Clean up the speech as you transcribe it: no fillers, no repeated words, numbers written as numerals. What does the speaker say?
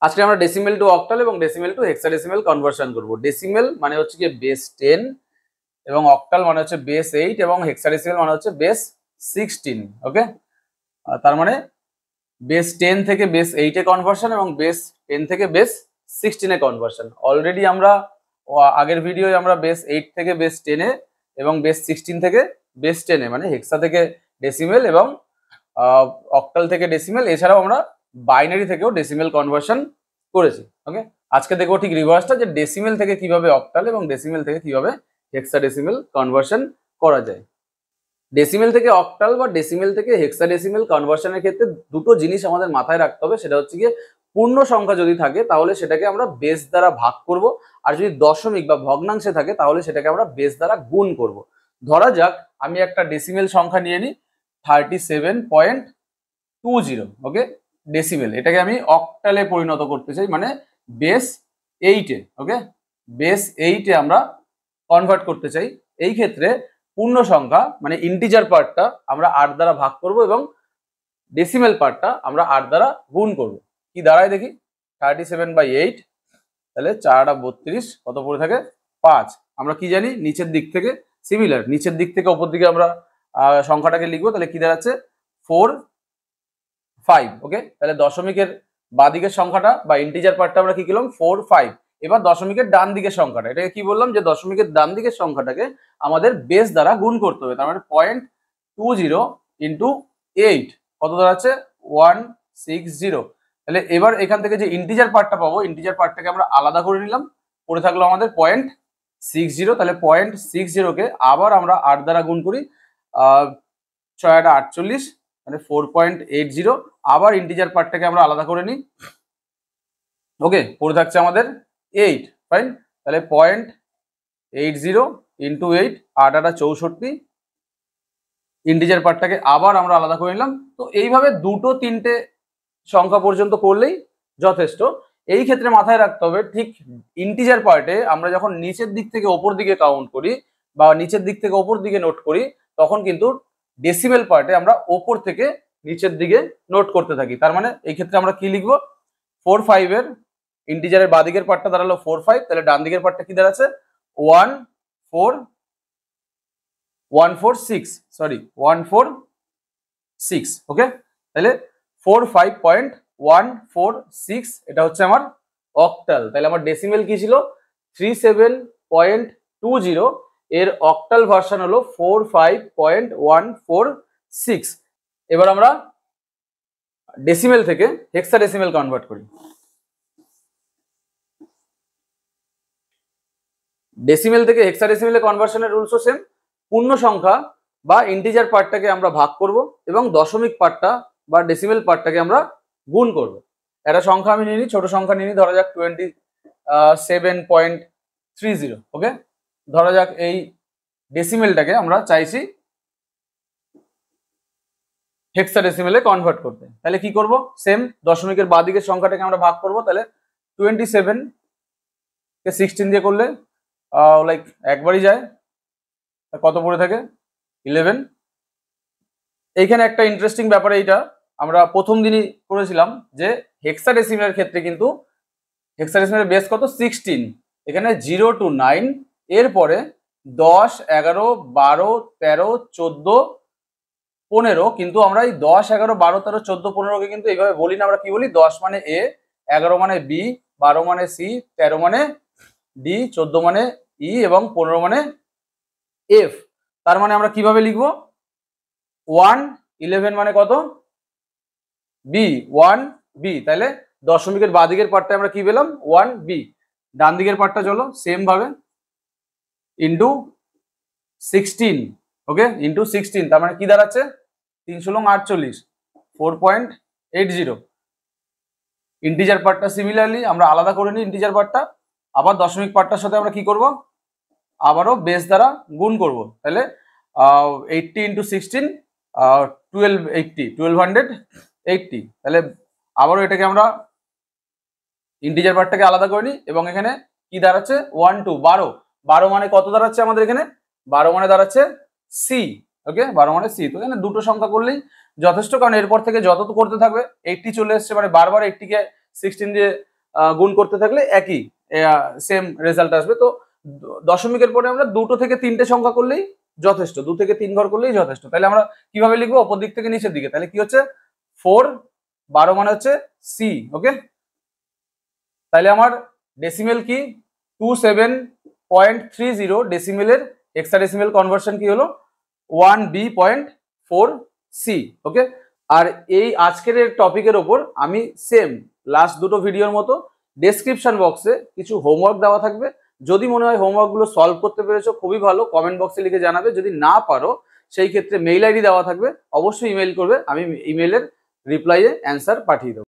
আজকে আমরা decimal two octal এবং ডেসিমেল টু হেক্সাডেসিমেল কনভার্সন করব। ডেসিমেল মানে হচ্ছে কি বেস 10 এবং অক্টাল মানে হচ্ছে বেস 8 এবং হেক্সাডেসিমেল মানে হচ্ছে বেস 16। ওকে, তার মানে বেস 10 থেকে বেস 8 এ কনভার্সন এবং বেস 10 থেকে বেস 16 এ কনভার্সন। অলরেডি আমরা আগের ভিডিওয় আমরা বেস 8 থেকে বেস 10 এ এবং বেস 16 থেকে বেস 10 এ মানে হেক্সা থেকে ডেসিমেল এবং অক্টাল থেকে ডেসিমেল, এছাড়াও আমরা বাইনারি থেকেও ডেসিমেল কনভার্সন করেছি। ওকে, আজকে দেখবো ঠিক রিভার্সটা, যে ডেসিমেল থেকে কিভাবে অক্টাল এবং ডেসিমেল থেকে কিভাবে হেক্সাডেসিমেল কনভার্সন করা যায়। ডেসিমেল থেকে অক্টাল বা ডেসিমেল থেকে হেক্সাডেসিমেল কনভার্সনের ক্ষেত্রে দুটো জিনিস আমাদের মাথায় রাখতে হবে। সেটা হচ্ছে গিয়ে পূর্ণ সংখ্যা যদি থাকে তাহলে সেটাকে আমরা বেস দ্বারা ভাগ করব, আর যদি দশমিক বা ভগ্নাংশে থাকে তাহলে সেটাকে আমরা বেস দ্বারা গুণ করব। ধরা যাক আমি একটা ডেসিমেল সংখ্যা নিয়ে নিই 37.20। ওকে, ডেসিমেল, এটাকে আমি অক্টালে পরিণত করতে চাই, মানে বেস 8 এ। ওকে, বেস 8 এ আমরা কনভার্ট করতে চাই। এই ক্ষেত্রে পূর্ণ সংখ্যা মানে ইন্টিজার পার্টটা আমরা 8 দ্বারা ভাগ করব এবং ডেসিমেল পার্টটা আমরা 8 দ্বারা গুণ করব। কি দাঁড়ায় দেখি, 37/8, তাহলে 4×8 = 32, কত পড়ে থাকে 5। আমরা কি জানি, নিচের দিক থেকে সিমিলার, নিচের দিক থেকে উপর দিকে আমরা সংখ্যাটাকে লিখবো, তাহলে কি দাঁড়াচ্ছে 4, 5। ওকে, তাহলে দশমিকের বাঁ দিকের সংখ্যাটা বা ইন্টিজার পার্টটা আমরা কি করলাম 4, 5। এবার দশমিকের ডান দিকের সংখ্যাটা, এটাকে কি বললাম, যে দশমিকের ডান দিকের সংখ্যাটাকে আমাদের বেস দ্বারা গুণ করতে হবে। তার মানে 0.20 ইন্টু 8 কত দাঁড়াচ্ছে 160। তাহলে এবার এখান থেকে যে ইন্টিজার পার্টটা পাবো, ইন্টিজার পার্টটাকে আমরা আলাদা করে নিলাম, পড়ে থাকলো আমাদের 0.60। তাহলে 0.60 কে আবার আমরা 8 দ্বারা গুণ করি, 6×8 = 48, মানে 4.80। আবার ইন্টিজার পার্টটাকে আমরা আলাদা করে নিই। ওকে, পড়ে থাকছে আমাদের 8। ফাইন, তাহলে 0.80 ইন্টু 8, 8×8 = 64। ইন্টিজার পার্টটাকে আবার আমরা আলাদা করে নিলাম। তো এইভাবে দুটো তিনটে সংখ্যা পর্যন্ত করলেই যথেষ্ট। এই ক্ষেত্রে মাথায় রাখতে হবে, ঠিক ইন্টিজার পার্টে আমরা যখন নিচের দিক থেকে ওপর দিকে কাউন্ট করি বা নিচের দিক থেকে ওপর দিকে নোট করি, তখন কিন্তু ডেসিমেল পার্টে আমরা ওপর থেকে নিচের দিকে নোট করতে থাকি। তার মানে এই ক্ষেত্রে আমরা কি লিখবো, 4, 5 এর ইন্টিজারের বাঁ দিকের পার্টটা দাঁড়ালো 4, 5, তাহলে ডান দিকের পার্টটা কি দাঁড়াচ্ছে 1, 4, 146, সরি 146। ওকে, তাহলে 45.146 এটা হচ্ছে আমার অক্টাল। তাহলে আমার ডেসিমেল কি ছিল 37.20, এর অক্টাল ভার্সন হলো 45.146। এবার আমরা ডেসিমেল থেকে হেক্সাডেসিমেল কনভার্ট করি। ডেসিমেল থেকে হেক্সাডেসিমেলে কনভার্সনের রুলসও সেম। পূর্ণ সংখ্যা বা ইন্টিজার পার্টটাকে আমরা ভাগ করব এবং দশমিক পার্টটা বা ডেসিমেল পার্টটাকে আমরা গুণ করব। একটা সংখ্যা আমি নিয়ে নিই, ছোট সংখ্যা নিয়ে নিই, ধরা যাক 27.30। ওকে, ধরা যাক এই ডেসিমেলটাকে আমরা চাইছি হেক্সাডেসিমেলে কনভার্ট করতে। তাহলে কি করব, সেম দশমিকের বাঁ দিকের সংখ্যাটাকে আমরা ভাগ করব। তাহলে 27 কে 16 দিয়ে করলে লাইক একবারই যায়, কত পড়ে থাকে 11। এইখানে একটা ইন্টারেস্টিং ব্যাপার, এইটা আমরা প্রথম দিনই করেছিলাম যে হেক্সাডেসিমেলের ক্ষেত্রে কিন্তু হেক্সাডেসিমেলের বেস কত 16। এখানে 0 to 9, এরপরে 10, 11, 12, 13, 14, 15। কিন্তু আমরা এই 10, 11, 12, 13, 14, 15কে কিন্তু এইভাবে বলি না। আমরা কি বলি, 10 মানে এ, 11 মানে বি, 12 মানে সি, 13 মানে ডি, 14 মানে ই এবং 15 মানে এফ। তার মানে আমরা কিভাবে লিখবো, 1, 11 মানে কত বি, 1 বি। তাহলে দশমিকের বাঁ দিকের পার্টটা আমরা কি পেলাম 1 বি। ডান দিকের পার্টটা চলো সেম ভাবে ইন্টু 16। ওকে, ইন্টু 16, তার মানে কি দাঁড়াচ্ছে 3×48, 4.80। ইন্টিজার পার্টটা সিমিলারলি আমরা আলাদা করে নিই, ইন্টিজার পার্টটা আবার দশমিক পার্টটার সাথে আমরা কি করব, আবারও বেস দ্বারা গুণ করব। তাহলে 80 ইন্টু 16, 1280। তাহলে আবারও এটাকে আমরা ইন্টিজার পার্টটাকে আলাদা করে নিই এবং এখানে কি দাঁড়াচ্ছে 1, 2, 12। 12 মানে কত দাঁড়াচ্ছে আমাদের এখানে, 12 মানে দাঁড়াচ্ছে সি। ওকে, 12 মানে সি। তো এখানে দুটো সংখ্যা করলেই যথেষ্ট, কারণ এরপর থেকে যত করতে থাকবে 80 চলে এসছে, মানে বারবার 80 কে 16 দিয়ে গুণ করতে থাকলে একই সেম রেজাল্ট আসবে। তো দশমিকের পরে আমরা 2 থেকে 3টে সংখ্যা করলেই যথেষ্ট, 2 থেকে 3 ঘর করলেই যথেষ্ট। তাহলে আমরা কিভাবে লিখবো? অপর দিক থেকে নিচের দিকে। তাহলে কি হচ্ছে 4, 12 মানে হচ্ছে সি। ওকে, তাহলে আমার ডেসিমেল কি 27.30, ডেসিমেলের হেক্সাডেসিমেল কনভার্সন কি হলো 1B.4C। ওকে, আর এই আজকের টপিকের ওপর আমি সেম লাস্ট দুটো ভিডিওর মতো ডেসক্রিপশন বক্সে কিছু হোমওয়ার্ক দেওয়া থাকবে। যদি মনে হয় হোমওয়ার্কগুলো সলভ করতে পেরেছো খুবই ভালো, কমেন্ট বক্সে লিখে জানাবে। যদি না পারো সেই ক্ষেত্রে মেইল আইডি দেওয়া থাকবে, অবশ্যই ইমেল করবে, আমি ইমেলের রিপ্লাইয়ে অ্যান্সার পাঠিয়ে দেবো।